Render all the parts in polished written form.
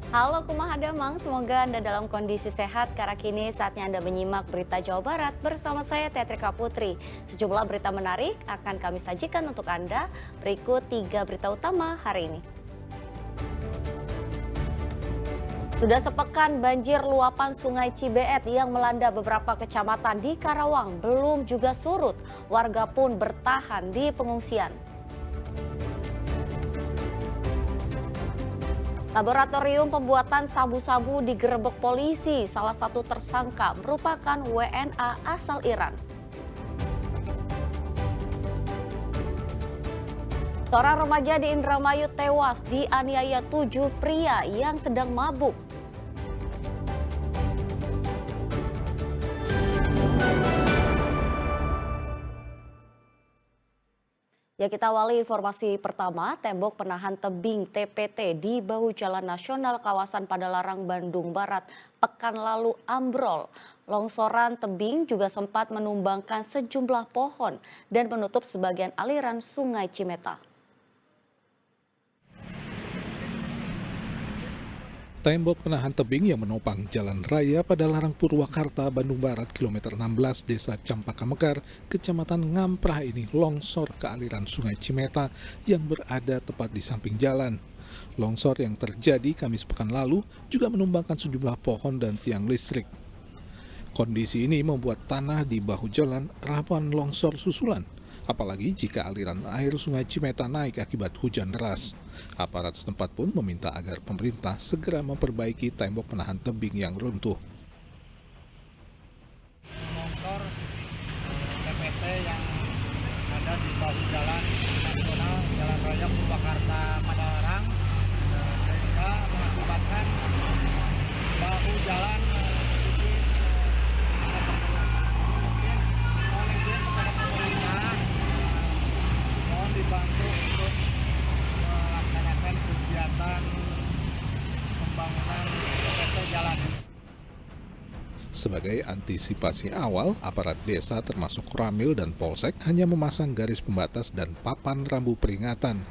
Halo Kumaha Damang, semoga Anda dalam kondisi sehat karena kini saatnya Anda menyimak berita Jawa Barat bersama saya Teatrika Putri. Sejumlah berita menarik akan kami sajikan untuk Anda. Berikut 3 berita utama hari ini. Sudah sepekan banjir luapan Sungai Cibeet yang melanda beberapa kecamatan di Karawang belum juga surut. Warga pun bertahan di pengungsian. Laboratorium pembuatan sabu-sabu digerebek polisi. Salah satu tersangka merupakan WNA asal Iran. Seorang remaja di Indramayu tewas dianiaya 7 pria yang sedang mabuk. Ya, kita awali informasi pertama, tembok penahan tebing TPT di bahu Jalan Nasional kawasan Padalarang, Bandung Barat pekan lalu ambrol. Longsoran tebing juga sempat menumbangkan sejumlah pohon dan menutup sebagian aliran Sungai Cimeta. Tembok penahan tebing yang menopang jalan raya Padalarang Purwakarta, Bandung Barat, kilometer 16, Desa Campaka Mekar, Kecamatan Ngamprah ini longsor ke aliran Sungai Cimeta yang berada tepat di samping jalan. Longsor yang terjadi Kamis pekan lalu juga menumbangkan sejumlah pohon dan tiang listrik. Kondisi ini membuat tanah di bahu jalan rawan longsor susulan, apalagi jika aliran air Sungai Cimeta naik akibat hujan deras. Aparat setempat pun meminta agar pemerintah segera memperbaiki tembok penahan tebing yang runtuh. Longsor TPT yang ada di bahu jalan nasional Jalan Raya Purwakarta Padalarang, sehingga mengakibatkan bahu jalan sedikit mungkin mohon izin kepada pemerintah, mohon dibantu untuk melaksanakan kegiatan pembangunan TPT jalan. Sebagai antisipasi awal, aparat desa termasuk Ramil dan Polsek hanya memasang garis pembatas dan papan rambu peringatan.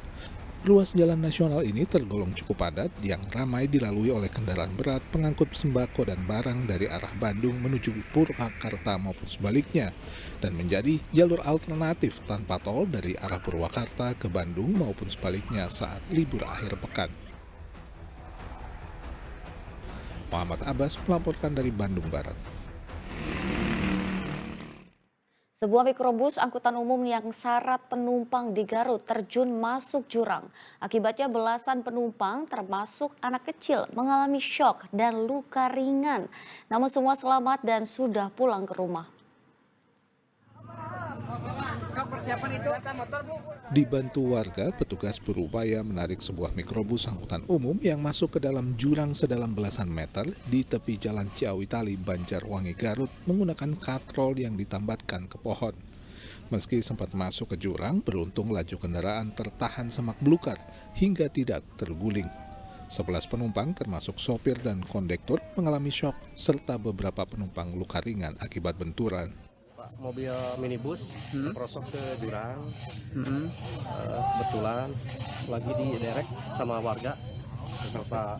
Ruas jalan nasional ini tergolong cukup padat yang ramai dilalui oleh kendaraan berat pengangkut sembako dan barang dari arah Bandung menuju Purwakarta maupun sebaliknya, dan menjadi jalur alternatif tanpa tol dari arah Purwakarta ke Bandung maupun sebaliknya saat libur akhir pekan. Muhammad Abbas melaporkan dari Bandung Barat. Sebuah mikrobus angkutan umum yang syarat penumpang di Garut terjun masuk jurang. Akibatnya belasan penumpang termasuk anak kecil mengalami syok dan luka ringan. Namun semua selamat dan sudah pulang ke rumah. Dibantu warga, petugas berupaya menarik sebuah mikrobus angkutan umum yang masuk ke dalam jurang sedalam belasan meter di tepi Jalan Ciawitali, Banjarwangi, Garut menggunakan katrol yang ditambatkan ke pohon. Meski sempat masuk ke jurang, beruntung laju kendaraan tertahan semak belukar hingga tidak terguling. 11 penumpang termasuk sopir dan kondektur mengalami syok serta beberapa penumpang luka ringan akibat benturan. Mobil minibus terperosok ke jurang. Kebetulan lagi diderek sama warga beserta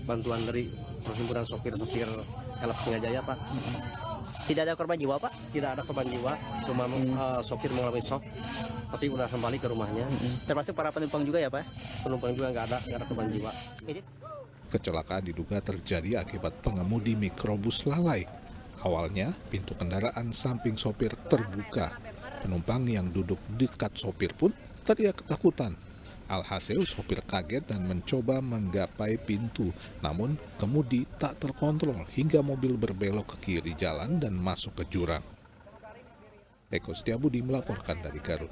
bantuan dari perhimpunan sopir-sopir Elf Singajaya, Pak. Tidak ada korban jiwa, Pak? Tidak ada korban jiwa, cuma sopir mengalami shock, tapi udah kembali ke rumahnya. Termasuk para penumpang juga ya, Pak? Penumpang juga nggak ada korban jiwa. Kecelakaan diduga terjadi akibat pengemudi mikrobus lalai. Awalnya, pintu kendaraan samping sopir terbuka. Penumpang yang duduk dekat sopir pun teriak ketakutan. Alhasil, sopir kaget dan mencoba menggapai pintu. Namun, kemudi tak terkontrol hingga mobil berbelok ke kiri jalan dan masuk ke jurang. Eko Setiabudi melaporkan dari Garut.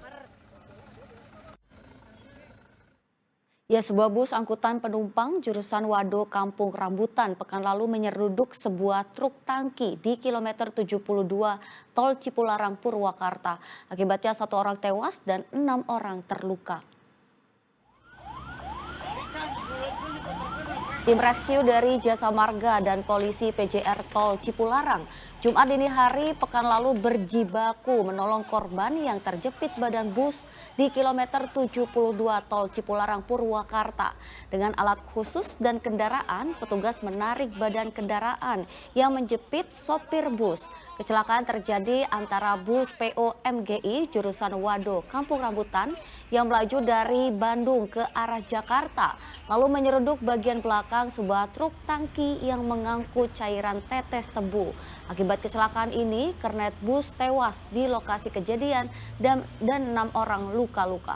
Ya, sebuah bus angkutan penumpang jurusan Wado Kampung Rambutan pekan lalu menyeruduk sebuah truk tangki di kilometer 72 Tol Cipularang Purwakarta. Akibatnya 1 orang tewas dan 6 orang terluka. Tim rescue dari Jasa Marga dan polisi PJR Tol Cipularang Jumat dini hari pekan lalu berjibaku menolong korban yang terjepit badan bus di kilometer 72 Tol Cipularang Purwakarta. Dengan alat khusus dan kendaraan, petugas menarik badan kendaraan yang menjepit sopir bus. Kecelakaan terjadi antara bus PO MGI jurusan Wado Kampung Rambutan yang melaju dari Bandung ke arah Jakarta, lalu menyeruduk bagian belakang sebuah truk tangki yang mengangkut cairan tetes tebu. Akibat kecelakaan ini, kernet bus tewas di lokasi kejadian dan 6 orang luka-luka.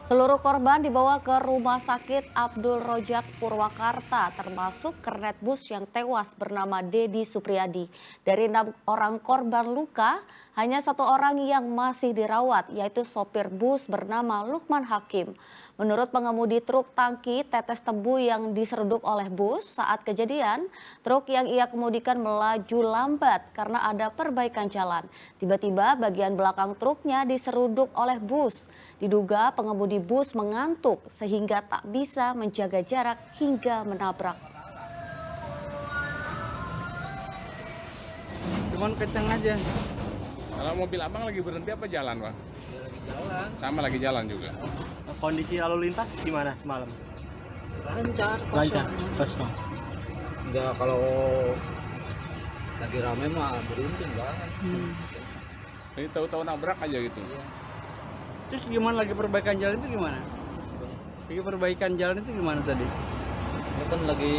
Seluruh korban dibawa ke Rumah Sakit Abdul Rojak Purwakarta, termasuk kernet bus yang tewas bernama Dedi Supriyadi. Dari 6 orang korban luka, hanya 1 orang yang masih dirawat, yaitu sopir bus bernama Lukman Hakim. Menurut pengemudi truk tangki tetes tebu yang diseruduk oleh bus, saat kejadian, truk yang ia kemudikan melaju lambat karena ada perbaikan jalan. Tiba-tiba bagian belakang truknya diseruduk oleh bus. Diduga pengemudi bus mengantuk sehingga tak bisa menjaga jarak hingga menabrak. Cuman kenceng aja. Kalau mobil abang lagi berhenti apa jalan, Pak? Ya, lagi jalan. Sama lagi jalan juga. Kondisi lalu lintas gimana semalam? Lancar, Kosong. Enggak, kalau lagi rame mah beruntung banget. Ini tahu-tahu nabrak aja gitu. Terus gimana lagi perbaikan jalan itu gimana? Lagi perbaikan jalan itu gimana tadi? Ini kan lagi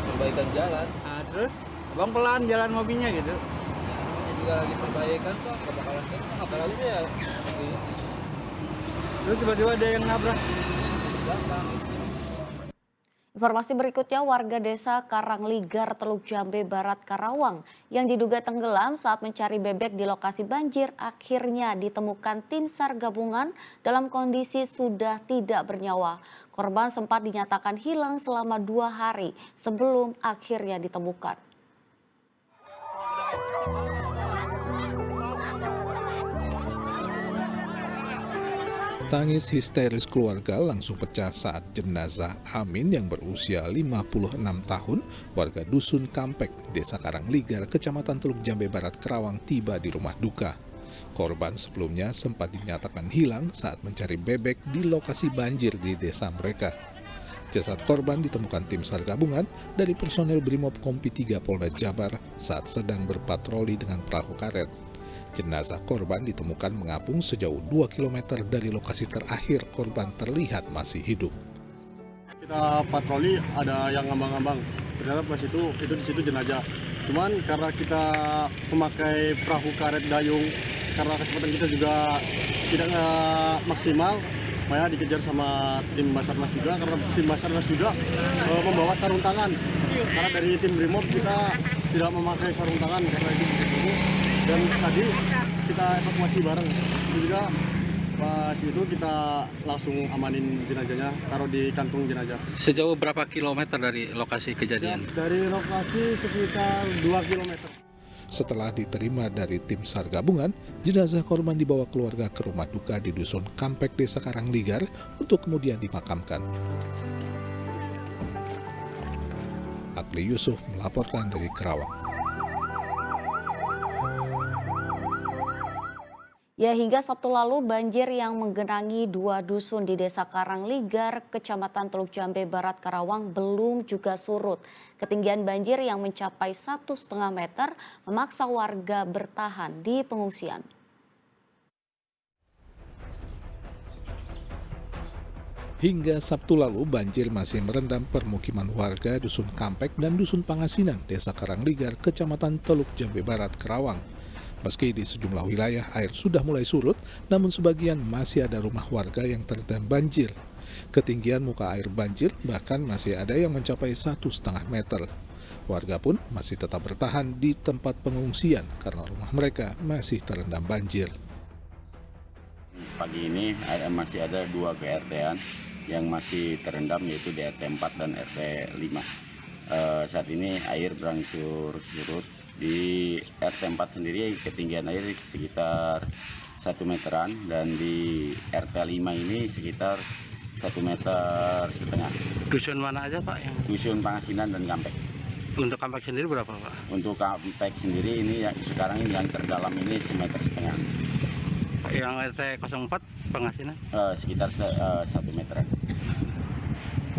perbaikan jalan. Nah, terus abang pelan jalan mobilnya gitu. Namanya juga lagi perbaikan kok, nggak bakalan kencang. Apalagi ya lagi Terus tiba-tiba ada yang nabrak. belakang. Informasi berikutnya, warga desa Karangligar, Teluk Jambe Barat, Karawang yang diduga tenggelam saat mencari bebek di lokasi banjir akhirnya ditemukan tim SAR gabungan dalam kondisi sudah tidak bernyawa. Korban sempat dinyatakan hilang selama 2 hari sebelum akhirnya ditemukan. Tangis histeris keluarga langsung pecah saat jenazah Amin yang berusia 56 tahun, warga Dusun Kampek, Desa Karangligar, Kecamatan Teluk Jambe Barat, Karawang tiba di rumah duka. Korban sebelumnya sempat dinyatakan hilang saat mencari bebek di lokasi banjir di desa mereka. Jasad korban ditemukan tim SAR gabungan dari personel Brimob Kompi 3 Polda Jabar saat sedang berpatroli dengan perahu karet. Jenazah korban ditemukan mengapung sejauh 2 km dari lokasi terakhir korban terlihat masih hidup. Kita patroli, ada yang ngambang-ngambang. Ternyata pas itu di situ jenazah. Cuman karena kita memakai perahu karet dayung, karena kecepatan kita juga tidak maksimal, makanya dikejar sama tim Basarnas juga. Karena tim Basarnas juga membawa sarung tangan. Karena dari tim Brimob kita tidak memakai sarung tangan karena itu begitu. Dan tadi kita evakuasi bareng. Itu juga pas itu kita langsung amanin jenazahnya, taruh di kantung jenazah. Sejauh berapa kilometer dari lokasi kejadian? Dari lokasi sekitar 2 km. Setelah diterima dari tim SAR gabungan, jenazah korban dibawa keluarga ke rumah duka di Dusun Kampek, Desa Karangligar untuk kemudian dimakamkan. Akli Yusuf melaporkan dari Karawang. Ya, hingga Sabtu lalu banjir yang menggenangi 2 dusun di Desa Karangligar, Kecamatan Teluk Jambe Barat, Karawang belum juga surut. Ketinggian banjir yang mencapai 1,5 meter memaksa warga bertahan di pengungsian. Hingga Sabtu lalu banjir masih merendam permukiman warga Dusun Kampek dan Dusun Pangasinan, Desa Karangligar, Kecamatan Teluk Jambe Barat, Karawang. Meski di sejumlah wilayah air sudah mulai surut, namun sebagian masih ada rumah warga yang terendam banjir. Ketinggian muka air banjir bahkan masih ada yang mencapai 1,5 meter. Warga pun masih tetap bertahan di tempat pengungsian karena rumah mereka masih terendam banjir. Pagi ini masih ada 2 PRT-an yang masih terendam, yaitu di RT 4 dan RT 5. Saat ini air berangsur surut. Di RT 4 sendiri ketinggian air sekitar 1 meteran, dan di RT 5 ini sekitar 1,5 meter. Dusun mana aja Pak? Dusun Pangasinan dan Kampek. Untuk Kampek sendiri berapa Pak? Untuk Kampek sendiri ini ya, sekarang ini yang terdalam ini 1,5 meter. Yang RT 04 Pangasinan? Sekitar 1 meteran.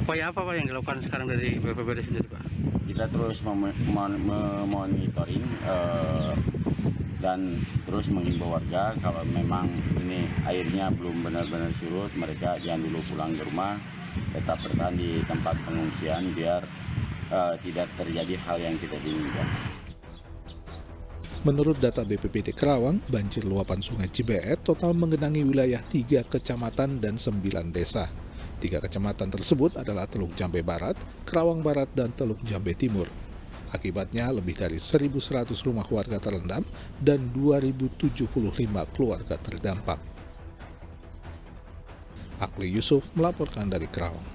Upaya apa Pak yang dilakukan sekarang dari BPBD sendiri Pak? Kita terus memonitoring dan terus menghimbau warga kalau memang ini airnya belum benar-benar surut, mereka jangan dulu pulang ke rumah, tetap bertahan di tempat pengungsian biar tidak terjadi hal yang tidak diinginkan. Menurut data BPBD Karawang, banjir luapan Sungai Cibeet total menggenangi wilayah 3 kecamatan dan 9 desa. 3 kecamatan tersebut adalah Teluk Jambe Barat, Karawang Barat, dan Teluk Jambe Timur. Akibatnya lebih dari 1.100 rumah warga terendam dan 2.075 keluarga terdampak. Akli Yusuf melaporkan dari Karawang.